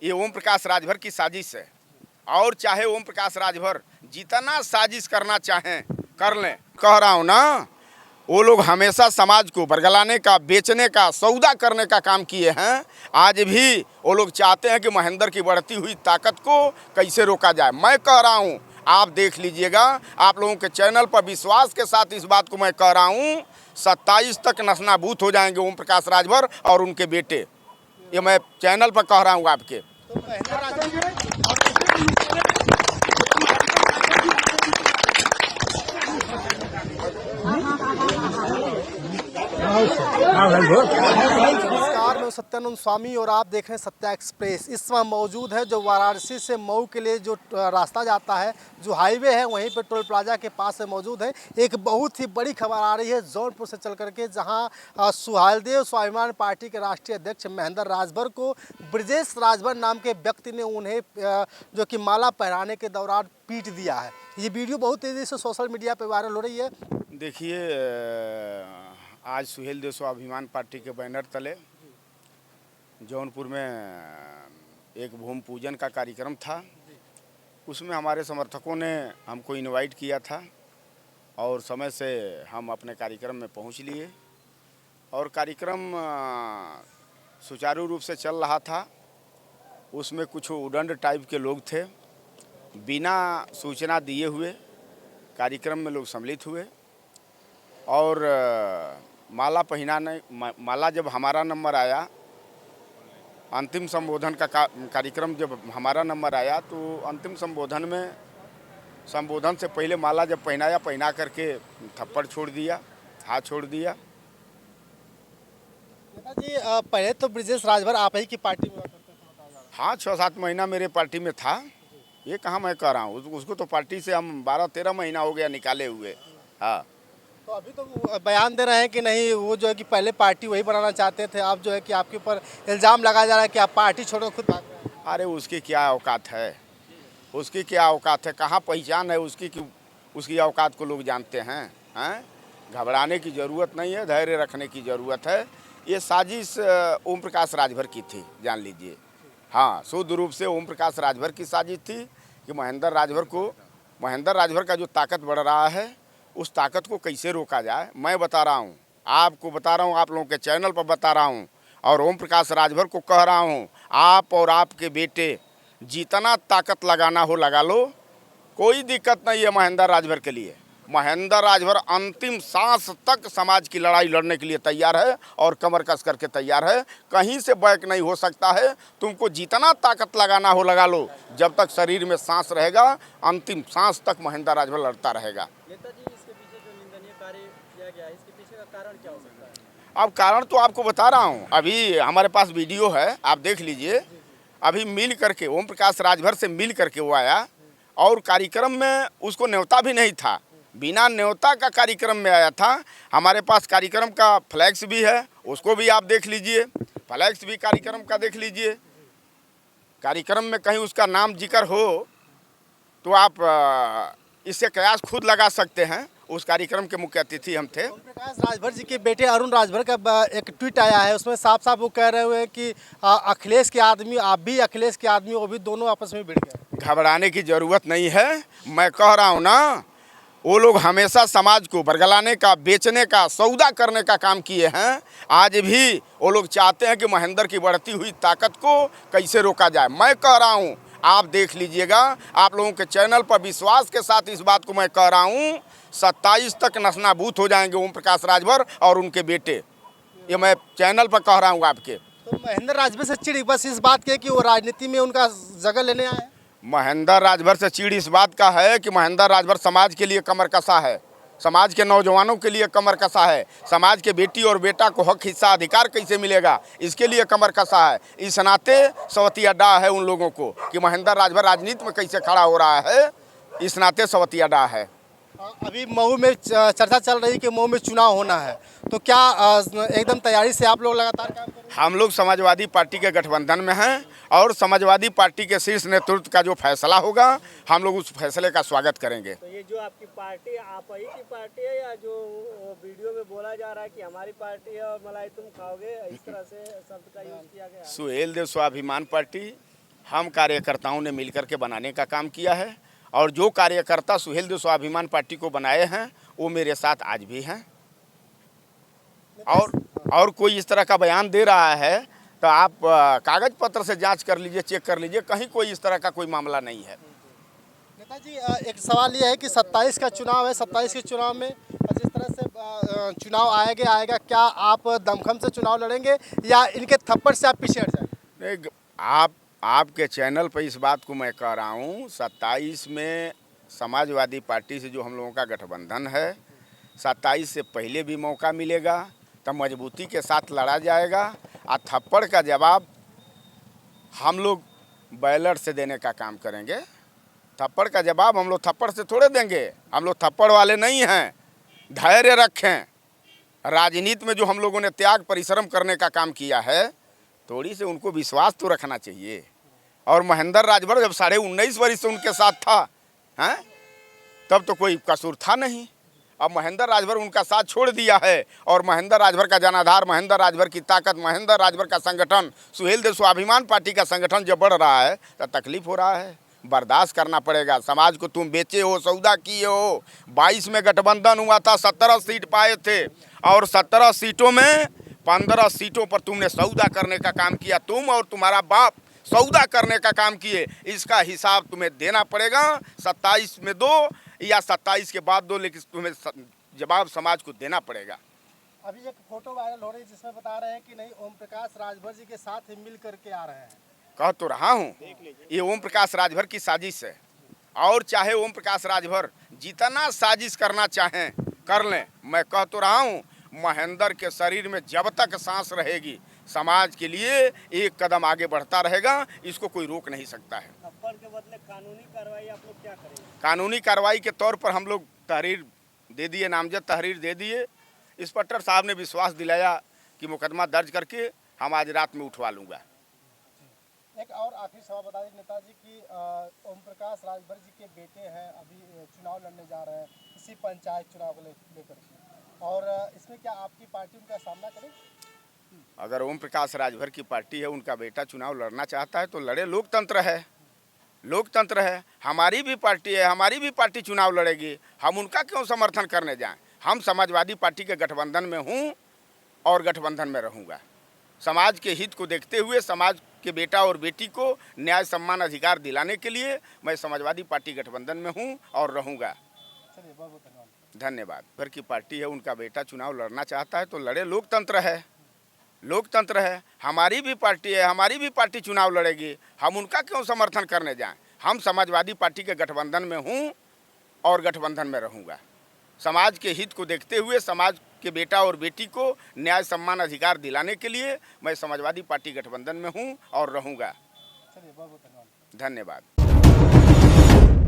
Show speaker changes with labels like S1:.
S1: ये ओम प्रकाश राजभर की साजिश है और चाहे ओम प्रकाश राजभर जितना साजिश करना चाहें कर लें। कह रहा हूँ ना, वो लोग हमेशा समाज को बरगलाने का, बेचने का, सौदा करने का काम किए हैं। आज भी वो लोग चाहते हैं कि महेंद्र की बढ़ती हुई ताकत को कैसे रोका जाए। मैं कह रहा हूँ, आप देख लीजिएगा, आप लोगों के चैनल पर विश्वास के साथ इस बात को मैं कह रहा हूँ, 27 तक नस्नाबूत हो जाएंगे ओम प्रकाश राजभर और उनके बेटे। ये मैं चैनल पर कह रहा हूँ आपके।
S2: नमस्कार, मैं सत्यानंद स्वामी और आप देख रहे हैं सत्या एक्सप्रेस। इस समय मौजूद है जो वाराणसी से मऊ के लिए जो रास्ता जाता है, जो हाईवे है, वहीं पे टोल प्लाजा के पास से मौजूद है। एक बहुत ही बड़ी खबर आ रही है जौनपुर से चल करके, जहां सुहेलदेव स्वाभिमान पार्टी के राष्ट्रीय अध्यक्ष महेंद्र राजभर को ब्रजेश राजभर नाम के व्यक्ति ने उन्हें जो कि माला पहनाने के दौरान पीट दिया है। ये वीडियो बहुत तेज़ी से सोशल मीडिया पर वायरल हो रही है।
S1: देखिए, आज सुहेलदेव स्वाभिमान पार्टी के बैनर तले जौनपुर में एक भूमि पूजन का कार्यक्रम था। उसमें हमारे समर्थकों ने हमको इनवाइट किया था और समय से हम अपने कार्यक्रम में पहुंच लिए और कार्यक्रम सुचारू रूप से चल रहा था। उसमें कुछ उदंड टाइप के लोग थे, बिना सूचना दिए हुए कार्यक्रम में लोग सम्मिलित हुए और माला पहनाने, माला जब हमारा नंबर आया, अंतिम संबोधन का कार्यक्रम जब हमारा नंबर आया, तो अंतिम संबोधन से पहले माला जब पहना करके थप्पड़ छोड़ दिया, हाथ छोड़ दिया।
S2: जी, पहले तो ब्रजेश राजभर आप ही की पार्टी में करते थे।
S1: हाँ, 6-7 महीना मेरे पार्टी में था। ये कहाँ मैं कह रहा हूँ, उसको तो पार्टी से हम 12-13 महीना हो गया निकाले हुए। हाँ,
S2: तो अभी तो वो बयान दे रहे हैं कि नहीं, वो जो है कि पहले पार्टी वही बनाना चाहते थे। आप जो है कि आपके ऊपर इल्ज़ाम लगाया जा रहा है कि आप पार्टी छोड़ो खुद भाग रहे हैं।
S1: अरे उसकी क्या औकात है, उसकी क्या औकात है, कहाँ पहचान है उसकी कि उसकी औकात को लोग जानते हैं। हैं, घबराने की ज़रूरत नहीं है, धैर्य रखने की ज़रूरत है। ये साजिश ओम प्रकाश राजभर की थी, जान लीजिए। हाँ, शुद्ध रूप से ओम प्रकाश राजभर की साजिश थी कि महेंद्र राजभर का जो ताकत बढ़ रहा है, उस ताकत को कैसे रोका जाए। मैं बता रहा हूँ, आपको बता रहा हूँ, आप लोगों के चैनल पर बता रहा हूँ और ओम प्रकाश राजभर को कह रहा हूँ, आप और आपके बेटे जितना ताकत लगाना हो लगा लो, कोई दिक्कत नहीं है महेंद्र राजभर के लिए। महेंद्र राजभर अंतिम सांस तक समाज की लड़ाई लड़ने के लिए तैयार है और कमर कस करके तैयार है। कहीं से बैक नहीं हो सकता है। तुमको जितना ताकत लगाना हो लगा लो, जब तक शरीर में सांस रहेगा, अंतिम सांस तक महेंद्र राजभर लड़ता रहेगा।
S3: नेताजी, इसके पीछे जो निंदनीय कार्य किया गया है, इसके पीछे का कारण क्या हो सकता है?
S1: अब कारण तो आपको बता रहा हूँ, अभी हमारे पास वीडियो है, आप देख लीजिए। अभी मिल करके ओम प्रकाश राजभर से मिल करके वो आया और कार्यक्रम में उसको न्योता भी नहीं था, बिना न्योता का कार्यक्रम में आया था। हमारे पास कार्यक्रम का फ्लैक्स भी है, उसको भी आप देख लीजिए। फ्लैक्स भी कार्यक्रम का देख लीजिए। कार्यक्रम में कहीं उसका नाम जिक्र हो तो आप इससे कयास खुद लगा सकते हैं। उस कार्यक्रम के मुख्य अतिथि हम थे।
S2: ओम प्रकाश राजभर जी के बेटे अरुण राजभर का एक ट्वीट आया है, उसमें साफ साफ वो कह रहे हुए हैं कि अखिलेश के आदमी, आप भी अखिलेश के आदमी, वो भी दोनों आपस में भिड़ गए।
S1: घबराने की ज़रूरत नहीं है। मैं कह रहा हूँ ना, वो लोग हमेशा समाज को बरगलाने का, बेचने का, सौदा करने का काम किए हैं। आज भी वो लोग चाहते हैं कि महेंद्र की बढ़ती हुई ताकत को कैसे रोका जाए। मैं कह रहा हूँ, आप देख लीजिएगा, आप लोगों के चैनल पर विश्वास के साथ इस बात को मैं कह रहा हूँ, 27 तक नस्नाबूत हो जाएंगे ओम प्रकाश राजभर और उनके बेटे। ये मैं चैनल पर कह रहा हूँ आपके।
S2: तो महेंद्र राजभर से चिड़ बस इस बात के कि वो राजनीति में उनका जगह लेने आए हैं।
S1: महेंद्र राजभर से चिड़ इस बात का है कि महेंद्र राजभर समाज के लिए कमर कसा है, समाज के नौजवानों के लिए कमर कसा है। समाज के बेटी और बेटा को हक, हिस्सा, अधिकार कैसे मिलेगा, इसके लिए कमर कसा है। इस नाते सवतिया डा है उन लोगों को कि महेंद्र राजभर राजनीति में कैसे खड़ा हो रहा है, इस नाते सवतिया डा है।
S2: अभी मऊ में चर्चा चल रही है कि मऊ में चुनाव होना है, तो क्या एकदम तैयारी से आप लोग लगातार काम कर रहे हैं?
S1: हम लोग समाजवादी पार्टी के गठबंधन में हैं और समाजवादी पार्टी के शीर्ष नेतृत्व का जो फैसला होगा, हम लोग उस फैसले का स्वागत करेंगे।
S3: तो ये जो आपकी पार्टी, आप ही की पार्टी है या जो वीडियो में बोला जा रहा है कि हमारी पार्टी है और मलाई तुम खाओगे, इस तरह से शब्द का यूज किया गया है?
S1: सुहेलदेव स्वाभिमान पार्टी हम कार्यकर्ताओं ने मिलकर के बनाने का काम किया है और जो कार्यकर्ता सुहेल देव स्वाभिमान पार्टी को बनाए हैं वो मेरे साथ आज भी हैं। और कोई इस तरह का बयान दे रहा है तो आप कागज पत्र से जांच कर लीजिए, चेक कर लीजिए, कहीं कोई इस तरह का कोई मामला नहीं है।
S2: नेताजी, एक सवाल ये है कि 27 का चुनाव है, 27 के चुनाव में जिस तरह से चुनाव आएगा, क्या आप दमखम से चुनाव लड़ेंगे या इनके थप्पड़ से आप पीछे हट जाएंगे?
S1: नहीं, आपके चैनल पर इस बात को मैं कह रहा हूँ, 27 में समाजवादी पार्टी से जो हम लोगों का गठबंधन है, 27 से पहले भी मौका मिलेगा तब मजबूती के साथ लड़ा जाएगा और थप्पड़ का जवाब हम लोग बैलेट से देने का काम करेंगे। थप्पड़ का जवाब हम लोग थप्पड़ से थोड़े देंगे, हम लोग थप्पड़ वाले नहीं हैं। धैर्य रखें। राजनीति में जो हम लोगों ने त्याग परिश्रम करने का काम किया है, थोड़ी से उनको विश्वास तो रखना चाहिए। और महेंद्र राजभर जब 19.5 वर्ष से उनके साथ था, हैं, तब तो कोई कसूर था नहीं। अब महेंद्र राजभर उनका साथ छोड़ दिया है और महेंद्र राजभर का जनाधार, महेंद्र राजभर की ताकत, महेंद्र राजभर का संगठन, सुहेल देव स्वाभिमान पार्टी का संगठन जब बढ़ रहा है तो तकलीफ हो रहा है, बर्दाश्त करना पड़ेगा। समाज को तुम बेचे हो, सौदा किए हो। 22 में गठबंधन हुआ था, 17 सीट पाए थे और 17 सीटों में 15 सीटों पर तुमने सौदा करने का काम किया। तुम और तुम्हारा बाप सौदा करने का काम किए, इसका हिसाब तुम्हें देना पड़ेगा। 27 में दो या 27 के बाद दो, लेकिन तुम्हें जवाब समाज को देना पड़ेगा।
S2: अभी एक फोटो वायरल हो रही है जिसमें बता रहे हैं कि नहीं, ओम प्रकाश राजभर जी के साथ ही मिल करके आ रहे हैं।
S1: कह तो रहा हूँ, ये ओम प्रकाश राजभर की साजिश है। और चाहे ओम प्रकाश राजभर जितना साजिश करना चाहें कर लें, मैं कह तो रहा हूँ, महेंद्र के शरीर में जब तक सांस रहेगी समाज के लिए एक कदम आगे बढ़ता रहेगा, इसको कोई रोक नहीं सकता है।
S3: थप्पड़ के बदले कानूनी कार्रवाई आप लोग क्या करेंगे?
S1: कानूनी कार्रवाई के तौर पर हम लोग तहरीर दे दिए, नामजद तहरीर दे दिए। इंस्पेक्टर साहब ने विश्वास दिलाया कि मुकदमा दर्ज करके हम आज रात में उठवा लूँगा।
S2: एक और आखिरी सवाल बता दें नेताजी कि ओम प्रकाश राजभर जी के बेटे हैं, अभी चुनाव लड़ने जा रहे हैं इसी पंचायत चुनाव को लेकर के, और इसमें क्या आपकी पार्टी उनका सामना करेगी?
S1: अगर ओम प्रकाश राजभर की पार्टी है, उनका बेटा चुनाव लड़ना चाहता है तो लड़े, लोकतंत्र है, लोकतंत्र है। हमारी भी पार्टी है, हमारी भी पार्टी चुनाव लड़ेगी, हम उनका क्यों समर्थन करने जाएं? हम समाजवादी पार्टी के गठबंधन में हूँ और गठबंधन में रहूँगा। समाज के हित को देखते हुए, समाज के बेटा और बेटी को न्याय सम्मान अधिकार दिलाने के लिए मैं समाजवादी पार्टी गठबंधन में हूँ और रहूँगा।
S2: चलिए, बहुत बहुत धन्यवाद।
S1: धन्यवाद। भर की पार्टी है, उनका बेटा चुनाव लड़ना चाहता है तो लड़े, लोकतंत्र है, लोकतंत्र है। हमारी भी पार्टी है, हमारी भी पार्टी चुनाव लड़ेगी, हम उनका क्यों समर्थन करने जाएं? हम समाजवादी पार्टी के गठबंधन में हूँ और गठबंधन में रहूँगा। समाज के हित को देखते हुए, समाज के बेटा और बेटी को न्याय सम्मान अधिकार दिलाने के लिए मैं समाजवादी पार्टी गठबंधन में हूँ और रहूँगा।
S2: चलिए, बहुत बहुत धन्यवाद।
S1: धन्यवाद।